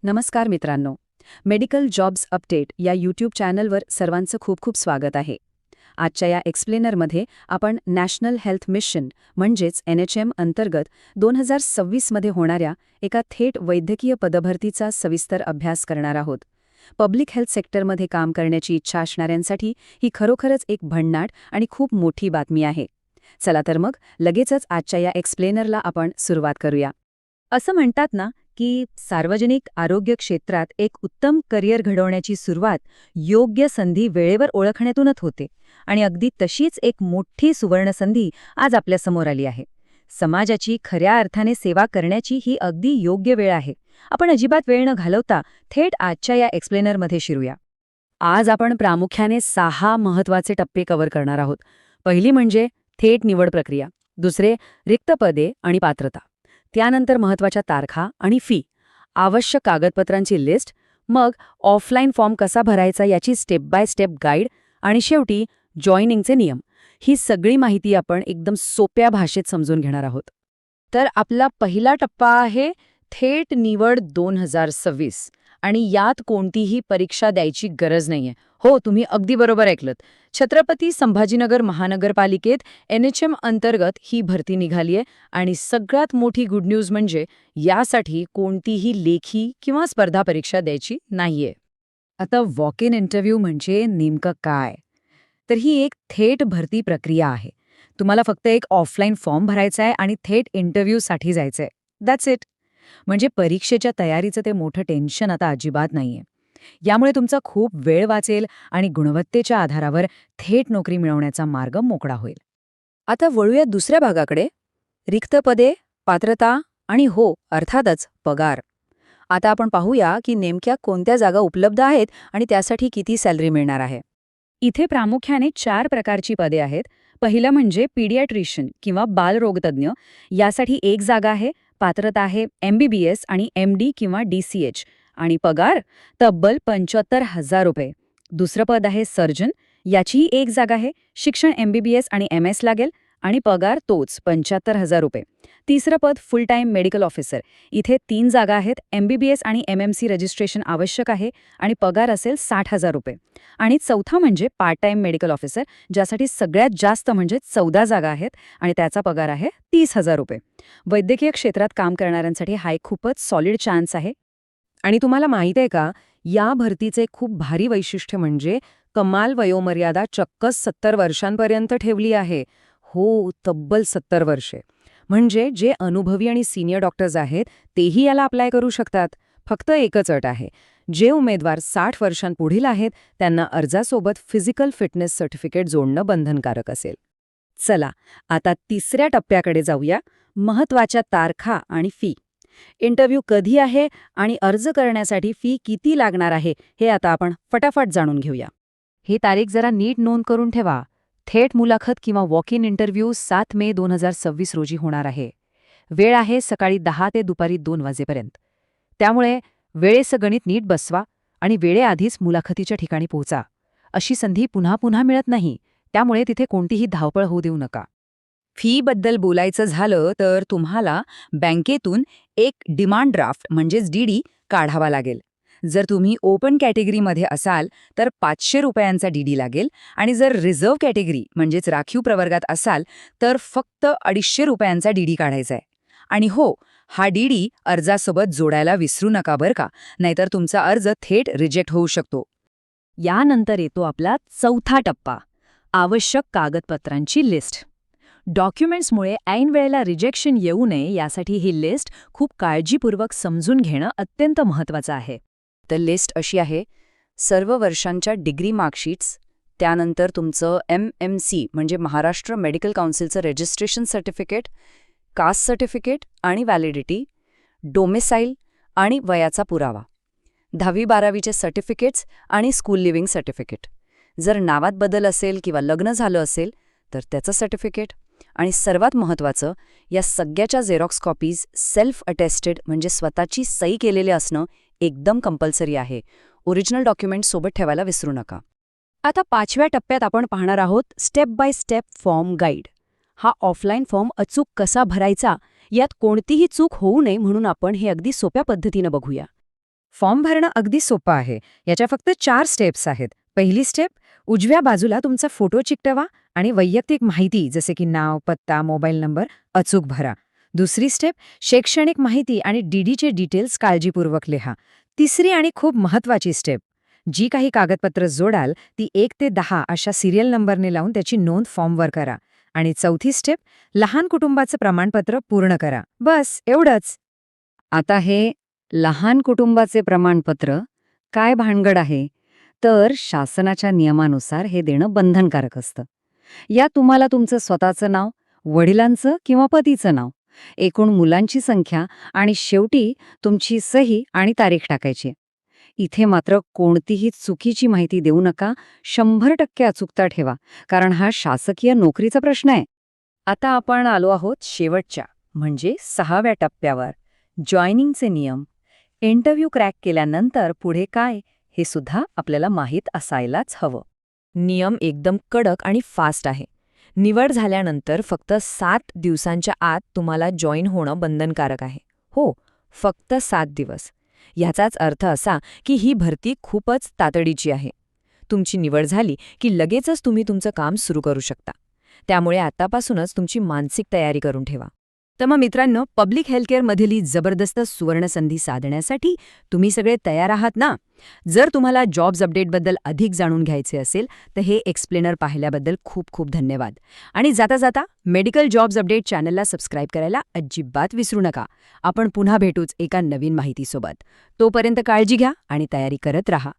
नमस्कार मित्रांनो. Medical jobs update या यूट्यूब चॅनलवर सर्वांचं खूप खूप स्वागत आहे. आजच्या या एक्सप्लेनरमध्ये आपण नॅशनल हेल्थ मिशन म्हणजेच NHM अंतर्गत 2026 मध्ये होणाऱ्या एका थेट वैद्यकीय पदभरतीचा सविस्तर अभ्यास करणार आहोत. पब्लिक हेल्थ सेक्टरमध्ये काम करण्याची इच्छा असणाऱ्यांसाठी ही खरोखरच एक भन्नाट आणि खूप मोठी बातमी आहे. चला तर मग लगेचच आजच्या या एक्सप्लेनरला आपण सुरुवात करूया. असं म्हणतात ना की सार्वजनिक आरोग्य क्षेत्रात एक उत्तम करिअर घडवण्याची सुरुवात योग्य संधी वेळेवर ओळखण्यातूनच होते आणि अगदी तशीच एक मोठी सुवर्णसंधी आज आपल्यासमोर आली आहे. समाजाची खऱ्या अर्थाने सेवा करण्याची ही अगदी योग्य वेळ आहे. आपण अजिबात वेळ न घालवता थेट आजच्या या एक्सप्लेनरमध्ये शिरूया. आज आपण प्रामुख्याने 6 महत्त्वाचे टप्पे कव्हर करणार आहोत. पहिली म्हणजे थेट निवड प्रक्रिया, दुसरे रिक्त पदे आणि पात्रता, त्यानंतर महत्त्वाच्या तारखा आणि फी, आवश्यक कागदपत्रांची लिस्ट, मग ऑफलाईन फॉर्म कसा भरायचा याची स्टेप बाय स्टेप गाईड आणि शेवटी जॉईनिंगचे नियम. ही सगळी माहिती आपण एकदम सोप्या भाषेत समजून घेणार आहोत. तर आपला पहिला टप्पा आहे थेट निवड 2026 आणि यात कोणतीही परीक्षा द्यायची गरज नाहीये. हो, तुम्ही अगदी बरोबर ऐकलत. छत्रपती संभाजीनगर महानगरपालिकेत NHM अंतर्गत ही भरती निघालीये आणि सगळ्यात मोठी गुड न्यूज म्हणजे यासाठी कोणतीही लेखी किंवा स्पर्धा परीक्षा द्यायची नाहीये. आता वॉक इन इंटरव्ह्यू म्हणजे नेमकं काय? तर ही एक थेट भरती प्रक्रिया आहे. तुम्हाला फक्त एक ऑफलाईन फॉर्म भरायचा आहे आणि थेट इंटरव्ह्यूसाठी जायचंय. That's it. म्हणजे परीक्षेच्या तयारीचं ते मोठं टेन्शन आता अजिबात नाहीये. यामुळे तुमचा खूप वेळ वाचेल आणि गुणवत्तेच्या आधारावर थेट नोकरी मिळवण्याचा मार्ग मोकळा होईल. आता वळूया दुसऱ्या भागाकडे, रिक्त पदे, पात्रता आणि हो, अर्थातच पगार. आता आपण पाहूया की नेमक्या कोणत्या जागा उपलब्ध आहेत आणि त्यासाठी किती सॅलरी मिळणार आहे. इथे प्रामुख्याने 4 प्रकारची पदे आहेत. पहिलं म्हणजे पीडियाट्रिशियन किंवा बालरोगतज्ञ. यासाठी 1 जागा आहे. पात्रता आहे MBBS आणि MD किंवा DCH आणि पगार तब्बल 75,000 रुपये. दुसरं पद आहे सर्जन. याचीही 1 जागा आहे. शिक्षण MBBS आणि MS लागेल आणि पगार तोच 75,000 रुपये. तिसरं पद फुल टाईम मेडिकल ऑफिसर. इथे 3 जागा आहेत. MBBS आणि MMC रजिस्ट्रेशन आवश्यक आहे आणि पगार असेल 60,000 रुपये. आणि चौथा म्हणजे पार्ट टाईम मेडिकल ऑफिसर, ज्यासाठी सगळ्यात जास्त म्हणजे 14 जागा आहेत आणि त्याचा पगार आहे 30,000 रुपये. वैद्यकीय क्षेत्रात काम करणाऱ्यांसाठी हा एक खूपच सॉलिड चान्स आहे. आणि तुम्हाला माहिती आहे का, या भरतीचे खूप भारी वैशिष्ट्य म्हणजे कमाल वयोमर्यादा चक्क 70 वर्षांपर्यंत ठेवली आहे. हो, तब्बल 70 वर्षे. म्हणजे जे अनुभवी आणि सिनियर डॉक्टर्स आहेत तेही याला अप्लाय करू शकतात. फक्त एकच अट आहे, जे उमेदवार 60 वर्षांपुढील आहेत त्यांना अर्जासोबत फिजिकल फिटनेस सर्टिफिकेट जोडणं बंधनकारक असेल. चला, आता तिसऱ्या टप्प्याकडे जाऊया, महत्त्वाच्या तारखा आणि फी. इंटरव्ह्यू कधी आहे आणि अर्ज करण्यासाठी फी किती लागणार आहे हे आता आपण फटाफट जाणून घेऊया. ही तारीख जरा नीट नोंद करून ठेवा. थेट मुलाखत किंवा वॉक इन इंटरव्ह्यू 7 मे 2026 रोजी होणार आहे. वेळ आहे सकाळी 10 ते दुपारी 2 वाजेपर्यंत. त्यामुळे वेळेचं गणित नीट बसवा आणि वेळेआधीच मुलाखतीच्या ठिकाणी पोहोचा. अशी संधी पुन्हा पुन्हा मिळत नाही, त्यामुळे तिथे कोणतीही धावपळ होऊ देऊ नका. फीबद्दल बोलायचं झालं तर तुम्हाला बँकेतून एक डिमांड ड्राफ्ट म्हणजेच DD काढावा लागेल. जर तुम्ही ओपन कॅटेगरीमध्ये असाल तर 500 रुपयांचा DD लागेल आणि जर रिझर्व्ह कॅटेगरी म्हणजेच राखीव प्रवर्गात असाल तर फक्त 250 रुपयांचा DD काढायचा आहे. आणि हो, हा DD अर्जासोबत जोडायला विसरू नका बरं का, नाहीतर तुमचा अर्ज थेट रिजेक्ट होऊ शकतो. यानंतर येतो आपला चौथा टप्पा, आवश्यक कागदपत्रांची लिस्ट. डॉक्युमेंट्समुळे ऐन वेळेला रिजेक्शन येऊ नये यासाठी ही लिस्ट खूप काळजीपूर्वक समजून घेणं अत्यंत महत्त्वाचं आहे. तर लिस्ट अशी आहे: सर्व वर्षांच्या डिग्री मार्कशीट्स, त्यानंतर तुमचं MMC म्हणजे महाराष्ट्र मेडिकल काउन्सिलचं रजिस्ट्रेशन सर्टिफिकेट, कास्ट सर्टिफिकेट आणि व्हॅलिडिटी, डोमिसाईल आणि वयाचा पुरावा, 10वी-12वीचे सर्टिफिकेट्स आणि स्कूल लिव्हिंग सर्टिफिकेट, जर नावात बदल असेल किंवा लग्न झालं असेल तर त्याचं सर्टिफिकेट, आणि सर्वात महत्त्वाचं, या सगळ्याच्या झेरॉक्स कॉपीज सेल्फ अटेस्टेड म्हणजे स्वतःची सही केलेले असणं एकदम कंपल्सरी आहे. ओरिजिनल डॉक्युमेंट सोबत ठेवायला विसरू नका. आता 5व्या टप्प्यात आपण पाहणार आहोत step by step form guide. हा ऑफलाईन फॉर्म अचूक कसा भरायचा, यात कोणतीही चूक होऊ नये म्हणून आपण हे अगदी सोप्या पद्धतीनं बघूया. फॉर्म भरणं अगदी सोपं आहे. याच्या फक्त 4 स्टेप्स आहेत. पहिली स्टेप, उजव्या बाजूला तुमचा फोटो चिकटवा आणि वैयक्तिक माहिती जसे की नाव, पत्ता, मोबाईल नंबर अचूक भरा. दुसरी स्टेप, शैक्षणिक माहिती आणि डीडीचे डिटेल्स काळजीपूर्वक लिहा. तिसरी आणि खूप महत्वाची स्टेप, जी काही कागदपत्र जोडाल ती 1 ते 10 अशा सिरियल नंबरने लावून त्याची नोंद फॉर्मवर करा. आणि चौथी स्टेप, लहान कुटुंबाचं प्रमाणपत्र पूर्ण करा. बस एवढंच. आता हे लहान कुटुंबाचे प्रमाणपत्र काय भानगड आहे? तर शासनाच्या नियमानुसार हे देणं बंधनकारक असतं. यात तुम्हाला तुमचं स्वतःचं नाव, वडिलांचं किंवा पतीचं नाव, एकूण मुलांची संख्या आणि शेवटी तुमची सही आणि तारीख टाकायची. इथे मात्र कोणतीही चुकीची माहिती देऊ नका. 100% अचूकता ठेवा, कारण हा शासकीय नोकरीचा प्रश्न आहे. आता आपण आलो आहोत शेवटच्या म्हणजे 6व्या टप्प्यावर, जॉईनिंगचे नियम. इंटरव्ह्यू क्रॅक केल्यानंतर पुढे काय हे सुद्धा आपल्याला माहीत असायलाच हवं. नियम एकदम कडक आणि फास्ट आहे. निवड झाल्यानंतर फक्त 7 दिवसांच्या आत तुम्हाला जॉईन होणं बंधनकारक आहे. हो, फक्त 7 दिवस. याचाच अर्थ असा की ही भरती खूपच तातडीची आहे. तुमची निवड झाली की लगेचच तुम्ही तुमचं काम सुरू करू शकता. त्यामुळे आतापासूनच तुमची मानसिक तयारी करून ठेवा. तर मग मित्रांनो, पब्लिक हेल्थकेअरमधील संधी सुवर्णसंधी साधण्यासाठी तुम्ही सगळे तयार आहात ना? जर तुम्हाला जॉब्स अपडेटबद्दल अधिक जाणून घ्यायचे असेल तर हे एक्सप्लेनर पाहिल्याबद्दल खूप खूप धन्यवाद. आणि जाता जाता मेडिकल जॉब्स अपडेट चॅनलला सबस्क्राईब करायला अजिबात विसरू नका. आपण पुन्हा भेटूच एका नवीन माहितीसोबत. तोपर्यंत काळजी घ्या आणि तयारी करत राहा.